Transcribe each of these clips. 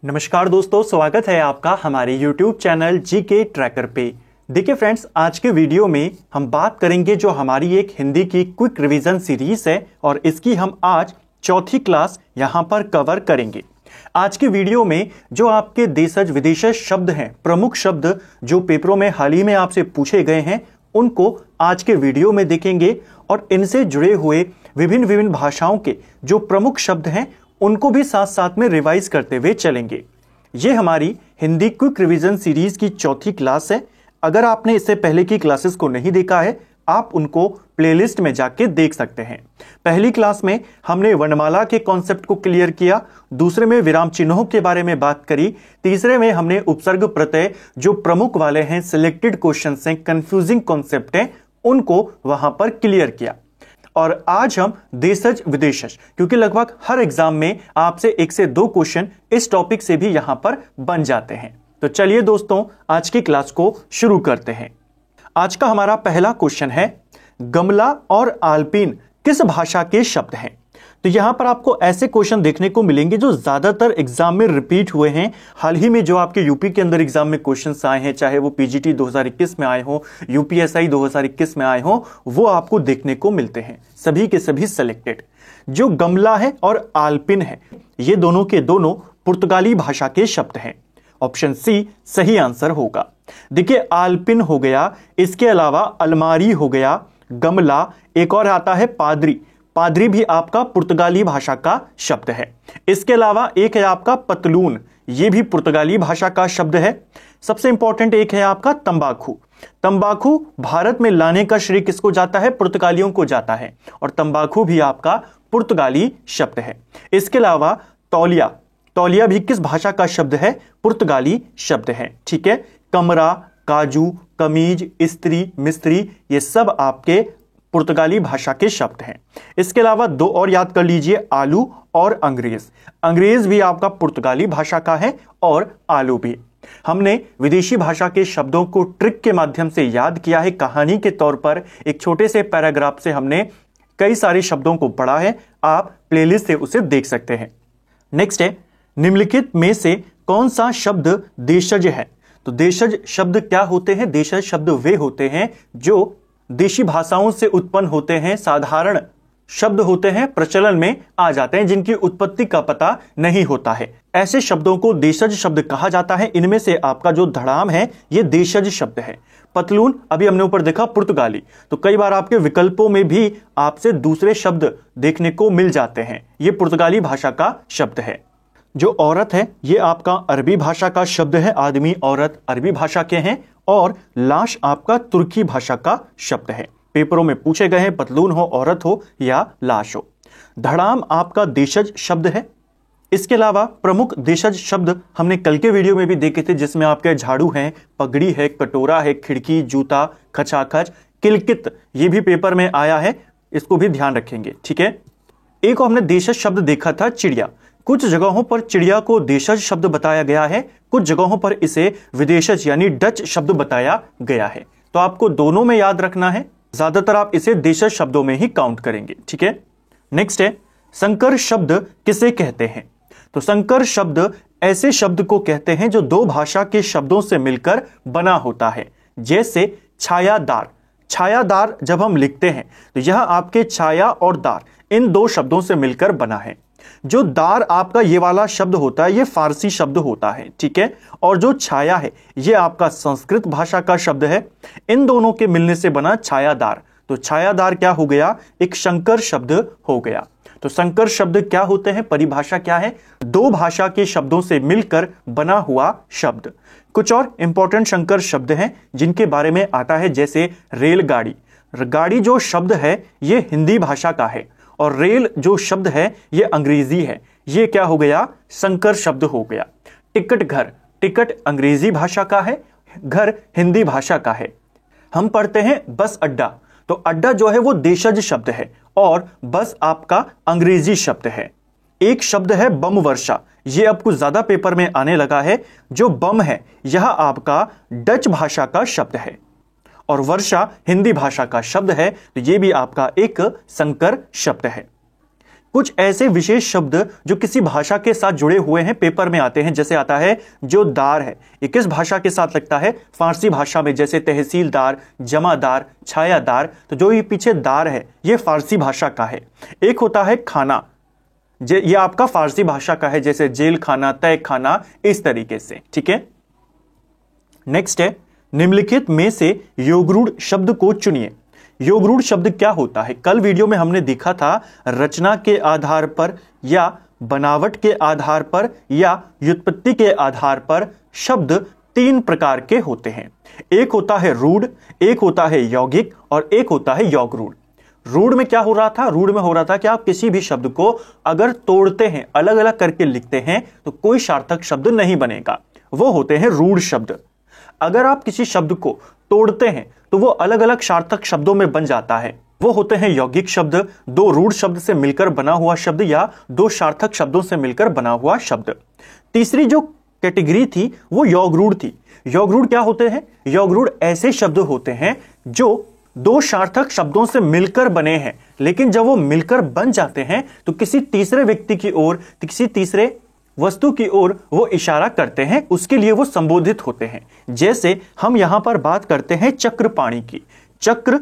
नमस्कार दोस्तों, स्वागत है आपका हमारे YouTube चैनल जीके ट्रैकर पे। देखिए फ्रेंड्स, आज के वीडियो में हम बात करेंगे जो हमारी एक हिंदी की क्विक रिवीजन सीरीज है और इसकी हम आज चौथी क्लास यहां पर कवर करेंगे। आज के वीडियो में जो आपके देशज विदेशज शब्द हैं, प्रमुख शब्द जो पेपरों में हाल ही में आपसे पूछे गए हैं, उनको आज के वीडियो में देखेंगे और इनसे जुड़े हुए विभिन्न भाषाओं के जो प्रमुख शब्द हैं उनको भी साथ साथ में रिवाइज करते हुए चलेंगे। ये हमारी हिंदी क्विक रिवीजन सीरीज की चौथी क्लास है। अगर आपने इससे पहले की क्लासेस को नहीं देखा है, आप उनको प्लेलिस्ट में जाके देख सकते हैं। पहली क्लास में हमने वर्णमाला के कॉन्सेप्ट को क्लियर किया, दूसरे में विराम चिन्हों के बारे में बात करी, तीसरे में हमने उपसर्ग प्रत्यय जो प्रमुख वाले हैं, सिलेक्टेड क्वेश्चंस हैं, कंफ्यूजिंग कॉन्सेप्ट हैं, उनको वहां पर क्लियर किया। और आज हम देशज विदेशज, क्योंकि लगभग हर एग्जाम में आपसे 1 से 2 क्वेश्चन इस टॉपिक से भी यहां पर बन जाते हैं। तो चलिए दोस्तों, आज की क्लास को शुरू करते हैं। आज का हमारा पहला क्वेश्चन है, गमला और आल्पिन किस भाषा के शब्द हैं? तो यहां पर आपको ऐसे क्वेश्चन देखने को मिलेंगे जो ज्यादातर एग्जाम में रिपीट हुए हैं। हाल ही में जो आपके यूपी के अंदर एग्जाम में क्वेश्चंस आए हैं, चाहे वो पीजीटी 2021 में आए हो, यूपीएसआई 2021 में आए हो, वो आपको देखने को मिलते हैं, सभी के सभी सिलेक्टेड। जो गमला है और आल्पिन है, ये दोनों के दोनों पुर्तगाली भाषा के शब्द हैं। ऑप्शन सी सही आंसर होगा। देखिए, आल्पिन हो गया, इसके अलावा अलमारी हो गया, गमला, एक और आता है पादरी। पादरी भी आपका पुर्तगाली भाषा का शब्द है। इसके अलावा एक है आपका पतलून, यह भी पुर्तगाली भाषा का शब्द है। सबसे इंपॉर्टेंट एक है आपका तंबाकू। तंबाकू भारत में लाने का श्रेय किसको जाता है? पुर्तगालियों को जाता है, और तंबाकू भी आपका पुर्तगाली शब्द है। इसके अलावा तौलिया, तौलिया भी किस भाषा का शब्द है? पुर्तगाली शब्द है। ठीक है, कमरा, काजू, कमीज, स्त्री, मिस्त्री, ये सब आपके पुर्तगाली भाषा के शब्द हैं। इसके अलावा 2 और याद कर लीजिए, आलू और अंग्रेज। अंग्रेज भी आपका पुर्तगाली भाषा का है और आलू भी। हमने विदेशी भाषा के शब्दों को ट्रिक के माध्यम से याद किया है, कहानी के तौर पर एक छोटे से पैराग्राफ से हमने कई सारे शब्दों को पढ़ा है, आप प्लेलिस्ट से उसे देख सकते हैं। नेक्स्ट है, निम्नलिखित में से कौन सा शब्द देशज है? तो देशज शब्द क्या होते हैं? देशज शब्द वे होते हैं जो देशी भाषाओं से उत्पन्न होते हैं, साधारण शब्द होते हैं, प्रचलन में आ जाते हैं, जिनकी उत्पत्ति का पता नहीं होता है। ऐसे शब्दों को देशज शब्द कहा जाता है। इनमें से आपका जो धड़ाम है, यह देशज शब्द है। पतलून अभी हमने ऊपर देखा पुर्तगाली, तो कई बार आपके विकल्पों में भी आपसे दूसरे शब्द देखने को मिल जाते हैं, यह पुर्तगाली भाषा का शब्द है। जो औरत है, यह आपका अरबी भाषा का शब्द है। आदमी, औरत अरबी भाषा के हैं। और लाश आपका तुर्की भाषा का शब्द है। पेपरों में पूछे गए हैं, पतलून हो, औरत हो या लाश हो। धड़ाम आपका देशज शब्द है। इसके अलावा प्रमुख देशज शब्द हमने कल के वीडियो में भी देखे थे, जिसमें आपके झाड़ू है, पगड़ी है, कटोरा है, खिड़की, जूता, खचाखच, किलकित, ये भी पेपर में आया है, इसको भी ध्यान रखेंगे। ठीक है, एक हमने देशज शब्द देखा था, चिड़िया। कुछ जगहों पर चिड़िया को देशज शब्द बताया गया है, कुछ जगहों पर इसे विदेशज यानी डच शब्द बताया गया है। तो आपको दोनों में याद रखना है, ज्यादातर आप इसे देशज शब्दों में ही काउंट करेंगे। ठीक है, नेक्स्ट है, संकर शब्द किसे कहते हैं? तो संकर शब्द ऐसे शब्द को कहते हैं जो 2 भाषा के शब्दों से मिलकर बना होता है। जैसे छायादार। छायादार जब हम लिखते हैं तो यह आपके छाया और दार, इन 2 शब्दों से मिलकर बना है। जो दार आपका ये वाला शब्द होता है, ये फारसी शब्द होता है। ठीक है, और जो छाया है, ये आपका संस्कृत भाषा का शब्द है। इन दोनों के मिलने से बना छायादार। तो छायादार क्या हो गया? एक संकर शब्द हो गया। तो संकर शब्द क्या होते हैं? परिभाषा क्या है? 2 भाषा के शब्दों से मिलकर बना हुआ शब्द। कुछ और इंपॉर्टेंट संकर शब्द हैं जिनके बारे में आता है, जैसे रेलगाड़ी। गाड़ी जो शब्द है, ये हिंदी भाषा का है, और रेल जो शब्द है, ये अंग्रेजी है। ये क्या हो गया? संकर शब्द हो गया। टिकट घर, टिकट अंग्रेजी भाषा का है, घर हिंदी भाषा का है। हम पढ़ते हैं बस अड्डा, तो अड्डा जो है वो देशज शब्द है और बस आपका अंग्रेजी शब्द है। एक शब्द है बम वर्षा, ये अब कुछ ज्यादा पेपर में आने लगा है। जो बम है, यह आपका डच भाषा का शब्द है और वर्षा हिंदी भाषा का शब्द है, तो यह भी आपका एक संकर शब्द है। कुछ ऐसे विशेष शब्द जो किसी भाषा के साथ जुड़े हुए हैं पेपर में आते हैं, जैसे आता है जो दार है, ये किस भाषा के साथ लगता है? फारसी भाषा में, जैसे तहसीलदार, जमादार, छायादार। तो जो ये पीछे दार है ये फारसी भाषा का है। एक होता है खाना, ये आपका फारसी भाषा का है, जैसे जेल खाना, तय खाना, इस तरीके से। ठीक है, नेक्स्ट है निम्नलिखित में से योगरूढ़ शब्द को चुनिए। योगरूढ़ शब्द क्या होता है? कल वीडियो में हमने देखा था रचना के आधार पर या बनावट के आधार पर या व्युत्पत्ति के आधार पर शब्द 3 प्रकार के होते हैं। एक होता है रूढ़, एक होता है यौगिक और एक होता है योगरूढ़। रूढ़ में क्या हो रहा था? रूढ़ में हो रहा था कि आप किसी भी शब्द को अगर तोड़ते हैं, अलग अलग करके लिखते हैं तो कोई सार्थक शब्द नहीं बनेगा, वो होते हैं रूढ़ शब्द। अगर आप किसी शब्द को तोड़ते हैं तो वो अलग अलग सार्थक शब्दों में बन जाता है, वो होते हैं यौगिक शब्द। 2 रूढ़ शब्द से मिलकर बना हुआ शब्द या 2 सार्थक शब्दों से मिलकर बना हुआ शब्द। तीसरी जो कैटेगरी थी वो योगरूढ़ थी। योगरूढ़ क्या होते हैं? योगरूढ़ ऐसे शब्द होते हैं जो 2 सार्थक शब्दों से मिलकर बने हैं, लेकिन जब वो मिलकर बन जाते हैं तो किसी तीसरे व्यक्ति की ओर, किसी तीसरे वस्तु की ओर वो इशारा करते हैं, उसके लिए वो संबोधित होते हैं। जैसे हम यहां पर बात करते हैं चक्र पाणी की। चक्र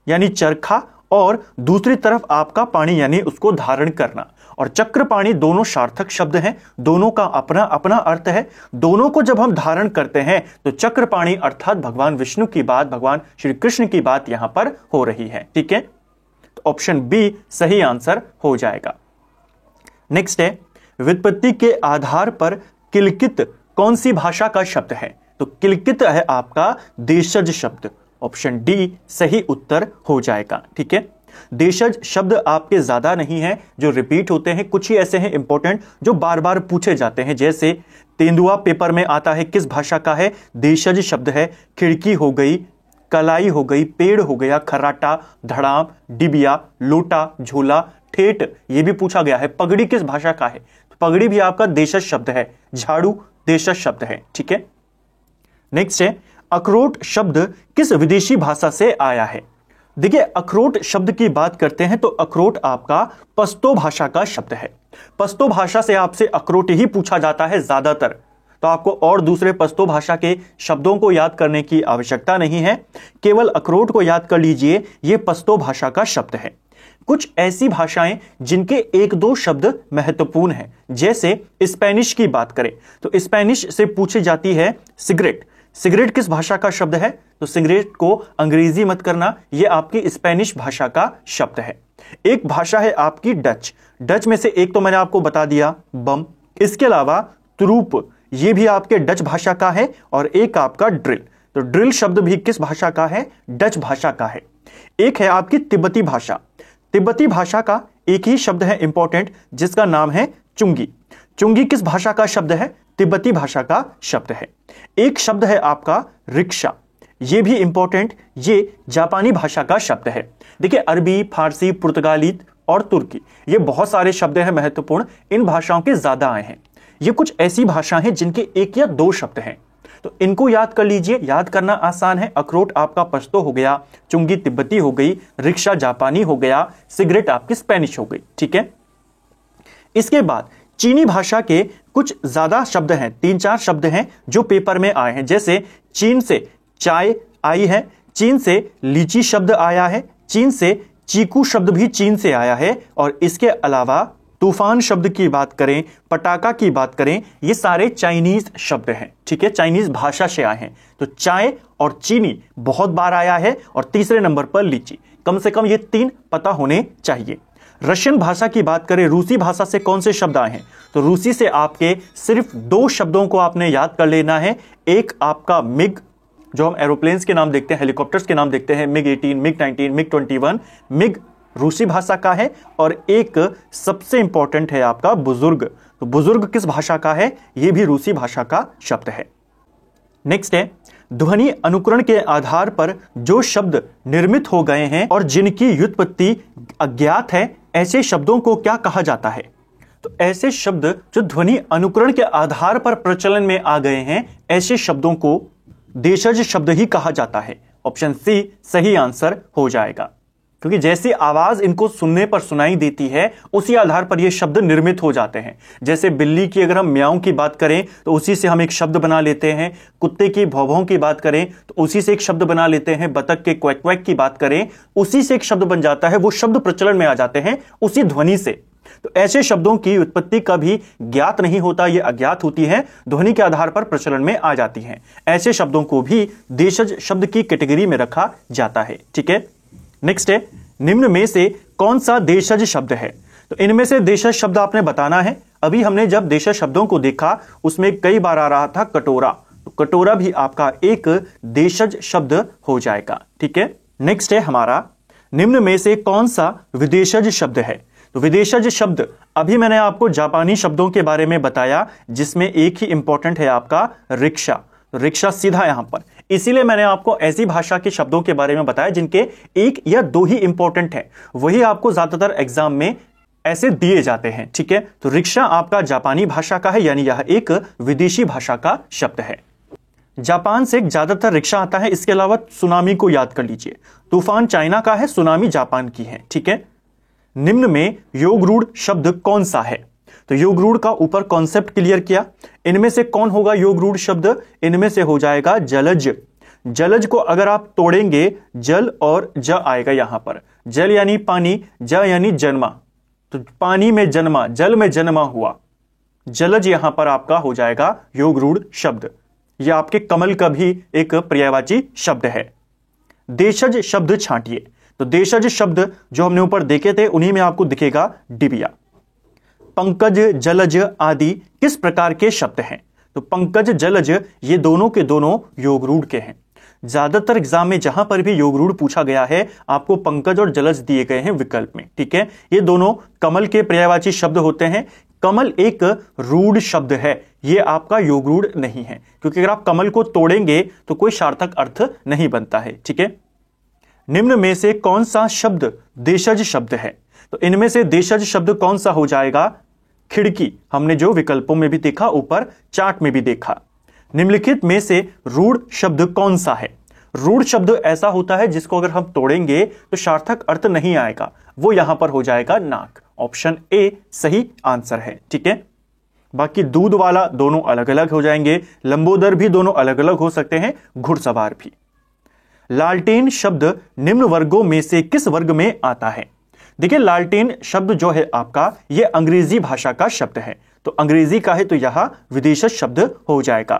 यानी चरखा और दूसरी तरफ आपका पाणी यानी उसको धारण करना। और चक्र पाणी दोनों सार्थक शब्द हैं, दोनों का अपना अपना अर्थ है। दोनों को जब हम धारण करते हैं तो चक्र पाणी अर्थात भगवान विष्णु की बात, भगवान श्री कृष्ण की बात यहां पर हो रही है। ठीक है, तो ऑप्शन बी सही आंसर हो जाएगा। नेक्स्ट है व्युत्पत्ति के आधार पर किलकित कौन सी भाषा का शब्द है? तो किलकित है आपका देशज शब्द। ऑप्शन डी सही उत्तर हो जाएगा। ठीक है, देशज शब्द आपके ज्यादा नहीं है जो रिपीट होते हैं, कुछ ही ऐसे हैं इंपॉर्टेंट जो बार बार पूछे जाते हैं। जैसे तेंदुआ पेपर में आता है, किस भाषा का है? देशज शब्द है। खिड़की हो गई, कलाई हो गई, पेड़ हो गया, खर्राटा, धड़ाम, डिबिया, लोटा, झोला, ठेठ, ये भी पूछा गया है। पगड़ी किस भाषा का है? पगड़ी भी आपका देशज शब्द है। झाड़ू देशज शब्द है। ठीक है, नेक्स्ट है अखरोट शब्द किस विदेशी भाषा से आया है? देखिए, अखरोट शब्द की बात करते हैं तो अखरोट आपका पश्तो भाषा का शब्द है। पश्तो भाषा से आपसे अखरोट ही पूछा जाता है ज्यादातर, तो आपको और दूसरे पश्तो भाषा के शब्दों को याद करने की आवश्यकता नहीं है, केवल अखरोट को याद कर लीजिए, यह पश्तो भाषा का शब्द है। कुछ ऐसी भाषाएं जिनके 1-2 शब्द महत्वपूर्ण हैं, जैसे स्पेनिश की बात करें तो स्पेनिश से पूछी जाती है सिगरेट। सिगरेट किस भाषा का शब्द है? तो सिगरेट को अंग्रेजी मत करना, यह आपकी स्पेनिश भाषा का शब्द है। एक भाषा है आपकी डच। डच में से एक तो मैंने आपको बता दिया बम, इसके अलावा तुरूप, यह भी आपके डच भाषा का है, और एक आपका ड्रिल। तो ड्रिल शब्द भी किस भाषा का है? डच भाषा का है। एक है आपकी तिब्बती भाषा। तिब्बती भाषा का एक ही शब्द है इंपॉर्टेंट, जिसका नाम है चुंगी। चुंगी किस भाषा का शब्द है? तिब्बती भाषा का शब्द है। एक शब्द है आपका रिक्शा, यह भी इंपॉर्टेंट, ये जापानी भाषा का शब्द है। देखिए, अरबी, फारसी, पुर्तगाली और तुर्की, ये बहुत सारे शब्द हैं महत्वपूर्ण, इन भाषाओं के ज्यादा आए हैं। ये कुछ ऐसी भाषा हैं जिनके 1 या 2 शब्द हैं, तो इनको याद कर लीजिए, याद करना आसान है। अखरोट आपका पश्तो हो गया, चुंगी तिब्बती हो गई, रिक्शा जापानी हो गया, सिगरेट आपकी स्पेनिश हो गई। ठीक है, इसके बाद चीनी भाषा के कुछ ज्यादा शब्द हैं, 3-4 शब्द हैं जो पेपर में आए हैं। जैसे चीन से चाय आई है, चीन से लीची शब्द आया है, चीन से चीकू शब्द भी चीन से आया है, और इसके अलावा तूफान शब्द की बात करें, पटाखा की बात करें, ये सारे चाइनीज शब्द हैं। ठीक है, चाइनीज भाषा से आए हैं। तो चाय और चीनी बहुत बार आया है, और तीसरे नंबर पर लीची। कम से कम ये 3 पता होने चाहिए। रशियन भाषा की बात करें, रूसी भाषा से कौन से शब्द आए हैं? तो रूसी से आपके सिर्फ 2 शब्दों को आपने याद कर लेना है। एक आपका मिग, जो हम एरोप्लेन्स के नाम देखते हैं, हेलीकॉप्टर्स के नाम देखते हैं, मिग 18, मिग 19, मिग 21, मिग रूसी भाषा का है। और एक सबसे इंपॉर्टेंट है आपका बुजुर्ग। तो बुजुर्ग किस भाषा का है? यह भी रूसी भाषा का शब्द है। नेक्स्ट है ध्वनि अनुकरण के आधार पर जो शब्द निर्मित हो गए हैं और जिनकी व्युत्पत्ति अज्ञात है, ऐसे शब्दों को क्या कहा जाता है? तो ऐसे शब्द जो ध्वनि अनुकरण के आधार पर प्रचलन में आ गए हैं, ऐसे शब्दों को देशज शब्द ही कहा जाता है। ऑप्शन सी सही आंसर हो जाएगा। क्योंकि जैसी आवाज इनको सुनने पर सुनाई देती है उसी आधार पर ये शब्द निर्मित हो जाते हैं। जैसे बिल्ली की अगर हम म्याऊं की बात करें तो उसी से हम एक शब्द बना लेते हैं, कुत्ते की भौं भौं की बात करें तो उसी से एक शब्द बना लेते हैं, बतख के क्वैक क्वैक की बात करें उसी से एक शब्द बन जाता है, वो शब्द प्रचलन में आ जाते हैं उसी ध्वनि से। तो ऐसे शब्दों की उत्पत्ति कभी ज्ञात नहीं होता, ये अज्ञात होती है, ध्वनि के आधार पर प्रचलन में आ जाती हैं। ऐसे शब्दों को भी देशज शब्द की कैटेगरी में रखा जाता है। ठीक है, नेक्स्ट है, निम्न में से कौन सा देशज शब्द है? तो इनमें से देशज शब्द आपने बताना है। अभी हमने जब देशज शब्दों को देखा उसमें कई बार आ रहा था कटोरा, तो कटोरा भी आपका एक देशज शब्द हो जाएगा। ठीक है, नेक्स्ट है हमारा, निम्न में से कौन सा विदेशज शब्द है? तो विदेशज शब्द अभी मैंने आपको जापानी शब्दों के बारे में बताया जिसमें एक ही इंपॉर्टेंट है आपका रिक्शा। तो रिक्शा सीधा यहां पर, इसीलिए मैंने आपको ऐसी भाषा के शब्दों के बारे में बताया जिनके एक या दो ही इंपॉर्टेंट है, वही आपको ज्यादातर एग्जाम में ऐसे दिए जाते हैं। ठीक है, तो रिक्शा आपका जापानी भाषा का है, यानी यह एक विदेशी भाषा का शब्द है। जापान से ज्यादातर रिक्शा आता है। इसके अलावा सुनामी को याद कर लीजिए, तूफान चाइना का है, सुनामी जापान की है। ठीक है, निम्न में योगरूढ़ शब्द कौन सा है? तो योगरूढ़ का ऊपर कॉन्सेप्ट क्लियर किया। इनमें से कौन होगा योगरूढ़ शब्द? इनमें से हो जाएगा जलज। जलज को अगर आप तोड़ेंगे, जल और ज आएगा यहां पर, जल यानी पानी, ज यानी जन्मा, तो पानी में जन्मा, जल में जन्मा हुआ, जलज यहां पर आपका हो जाएगा योगरूढ़ शब्द। यह आपके कमल का भी एक पर्यायवाची शब्द है। देशज शब्द छांटिए। तो देशज शब्द जो हमने ऊपर देखे थे उन्हीं में आपको दिखेगा डिबिया। पंकज, जलज आदि किस प्रकार के शब्द हैं? तो पंकज, जलज ये दोनों के दोनों योगरूढ़ के हैं। ज्यादातर एग्जाम में जहां पर भी योगरूढ़ पूछा गया है आपको पंकज और जलज दिए गए हैं विकल्प में। ठीक है, ये दोनों कमल के पर्यायवाची शब्द होते हैं। कमल एक रूढ़ शब्द है, ये आपका योगरूढ़ नहीं है, क्योंकि अगर आप कमल को तोड़ेंगे तो कोई सार्थक अर्थ नहीं बनता है। ठीक है, निम्न में से कौन सा शब्द देशज शब्द है? तो इनमें से देशज शब्द कौन सा हो जाएगा? खिड़की, हमने जो विकल्पों में भी देखा, ऊपर चार्ट में भी देखा। निम्नलिखित में से रूढ़ शब्द कौन सा है? रूढ़ शब्द ऐसा होता है जिसको अगर हम तोड़ेंगे तो सार्थक अर्थ नहीं आएगा, वो यहां पर हो जाएगा नाक। ऑप्शन ए सही आंसर है। ठीक है, बाकी दूध वाला दोनों अलग अलग हो जाएंगे, लंबोदर भी दोनों अलग अलग हो सकते हैं, घुड़सवार भी। लालटेन शब्द निम्न वर्गों में से किस वर्ग में आता है? देखिए, लालटेन शब्द जो है आपका ये अंग्रेजी भाषा का शब्द है, तो अंग्रेजी का है तो यह विदेशज शब्द हो जाएगा।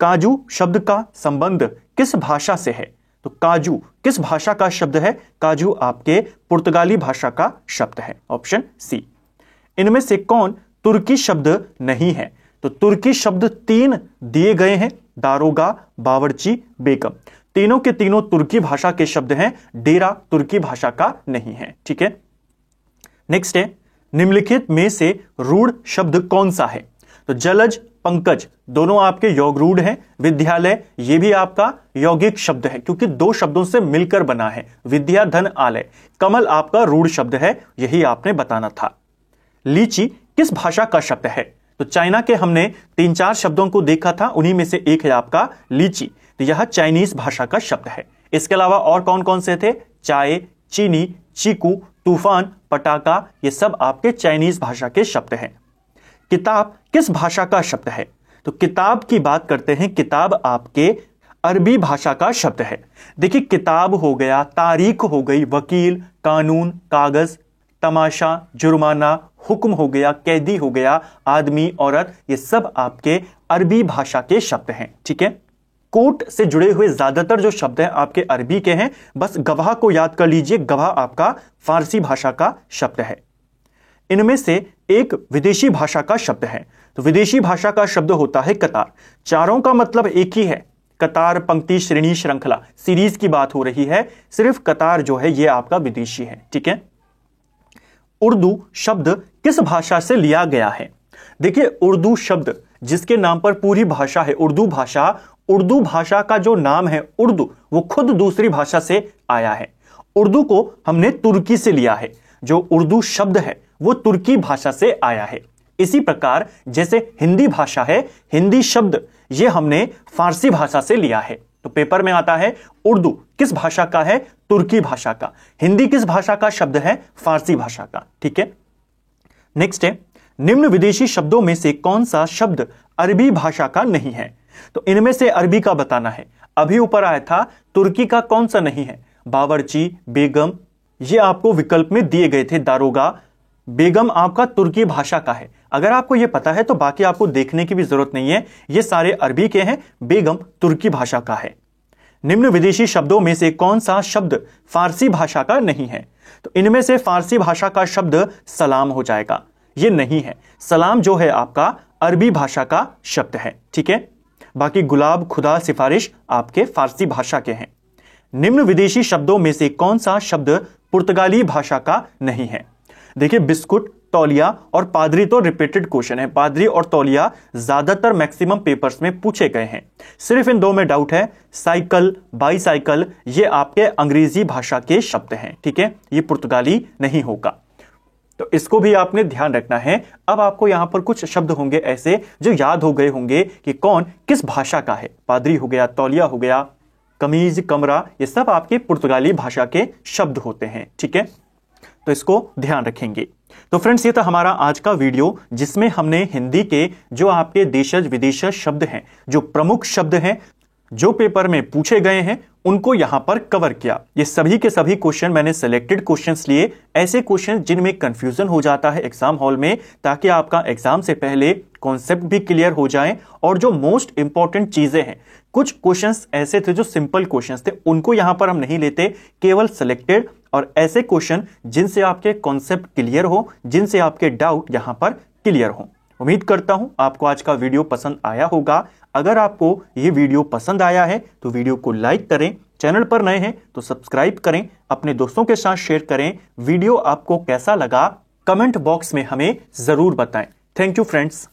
काजू शब्द का संबंध किस भाषा से है? तो काजू किस भाषा का शब्द है? काजू आपके पुर्तगाली भाषा का शब्द है। Option C. इनमें से कौन तुर्की शब्द नहीं है? तो तुर्की शब्द 3 दिए गए हैं, दारोगा, बावर्ची, बेगम। तीनों के तीनों तुर्की भाषा के शब्द हैं, डेरा तुर्की भाषा का नहीं है। ठीक है, नेक्स्ट है, निम्नलिखित में से रूढ़ शब्द कौन सा है? तो जलज, पंकज दोनों आपके योगरूढ़ हैं। विद्यालय ये भी आपका यौगिक शब्द है क्योंकि दो शब्दों से मिलकर बना है, विद्या धन आलय। कमल आपका रूढ़ शब्द है, यही आपने बताना था। लीची किस भाषा का शब्द है? तो चाइना के हमने 3-4 शब्दों को देखा था, उन्हीं में से एक है आपका लीची, तो यह चाइनीज भाषा का शब्द है। इसके अलावा और कौन कौन से थे? चाय, चीनी, चीकू, तूफान, पटाखा, ये सब आपके चाइनीज भाषा के शब्द हैं। किताब किस भाषा का शब्द है? तो किताब की बात करते हैं, किताब आपके अरबी भाषा का शब्द है। देखिए, किताब हो गया, तारीख हो गई, वकील, कानून, कागज, तमाशा, जुर्माना, हुक्म हो गया, कैदी हो गया, आदमी, औरत, ये सब आपके अरबी भाषा के शब्द हैं। ठीक है, कोर्ट से जुड़े हुए ज्यादातर जो शब्द हैं आपके अरबी के हैं। बस गवाह को याद कर लीजिए, गवाह आपका फारसी भाषा का शब्द है। इनमें से एक विदेशी भाषा का शब्द है, तो विदेशी भाषा का शब्द होता है कतार। चारों का मतलब एक ही है, कतार, पंक्ति, श्रेणी, श्रृंखला, सीरीज की बात हो रही है, सिर्फ कतार जो है ये आपका विदेशी है। ठीक है, उर्दू शब्द किस भाषा से लिया गया है? देखिए, उर्दू शब्द जिसके नाम पर पूरी भाषा है उर्दू भाषा, उर्दू भाषा का जो नाम है उर्दू, वो खुद दूसरी भाषा से आया है। उर्दू को हमने तुर्की से लिया है, जो उर्दू शब्द है वो तुर्की भाषा से आया है। इसी प्रकार जैसे हिंदी भाषा है, हिंदी शब्द ये हमने फारसी भाषा से लिया है। तो पेपर में आता है उर्दू किस भाषा का है? तुर्की भाषा का। हिंदी किस भाषा का शब्द है? फारसी भाषा का। ठीक है, नेक्स्ट है, निम्न विदेशी शब्दों में से कौन सा शब्द अरबी भाषा का नहीं है? तो इनमें से अरबी का बताना है। अभी ऊपर आया था तुर्की का कौन सा नहीं है? बावर्ची, बेगम, ये आपको विकल्प में दिए गए थे। दारोगा, बेगम आपका तुर्की भाषा का है। अगर आपको यह पता है तो बाकी आपको देखने की भी जरूरत नहीं है, ये सारे अरबी के हैं, बेगम तुर्की भाषा का है। निम्न विदेशी शब्दों में से कौन सा शब्द फारसी भाषा का नहीं है? तो इनमें से फारसी भाषा का शब्द सलाम हो जाएगा, ये नहीं है। सलाम जो है आपका अरबी भाषा का शब्द है। ठीक है, बाकी गुलाब, खुदा, सिफारिश आपके फारसी भाषा के हैं। निम्न विदेशी शब्दों में से कौन सा शब्द पुर्तगाली भाषा का नहीं है? देखिए, बिस्कुट, तौलिया और पादरी तो रिपीटेड क्वेश्चन है। पादरी और तौलिया ज्यादातर मैक्सिमम पेपर्स में पूछे गए हैं। सिर्फ इन दो में डाउट है, साइकिल, बाईसाइकिल, ये आपके अंग्रेजी भाषा के शब्द हैं। ठीक है, ये पुर्तगाली नहीं होगा, तो इसको भी आपने ध्यान रखना है। अब आपको यहां पर कुछ शब्द होंगे ऐसे जो याद हो गए होंगे कि कौन किस भाषा का है। पादरी हो गया, तौलिया हो गया, कमीज, कमरा, ये सब आपके पुर्तगाली भाषा के शब्द होते हैं। ठीक है, तो इसको ध्यान रखेंगे। तो फ्रेंड्स, ये था हमारा आज का वीडियो जिसमें हमने हिंदी के जो आपके देशज विदेशज शब्द हैं, जो प्रमुख शब्द हैं, जो पेपर में पूछे गए हैं, उनको यहां पर कवर किया। ये सभी के सभी क्वेश्चन मैंने सिलेक्टेड क्वेश्चंस लिए, ऐसे क्वेश्चन जिनमें कंफ्यूजन हो जाता है एग्जाम हॉल में, ताकि आपका एग्जाम से पहले कॉन्सेप्ट भी क्लियर हो जाए। और जो मोस्ट इंपॉर्टेंट चीजें हैं, कुछ क्वेश्चंस ऐसे थे जो सिंपल क्वेश्चंस थे, उनको यहां पर हम नहीं लेते, केवल सिलेक्टेड और ऐसे क्वेश्चन जिनसे आपके कॉन्सेप्ट क्लियर हो, जिनसे आपके डाउट यहां पर क्लियर हो। उम्मीद करता हूं आपको आज का वीडियो पसंद आया होगा। अगर आपको यह वीडियो पसंद आया है तो वीडियो को लाइक करें, चैनल पर नए हैं तो सब्सक्राइब करें, अपने दोस्तों के साथ शेयर करें। वीडियो आपको कैसा लगा कमेंट बॉक्स में हमें जरूर बताएं। Thank you friends.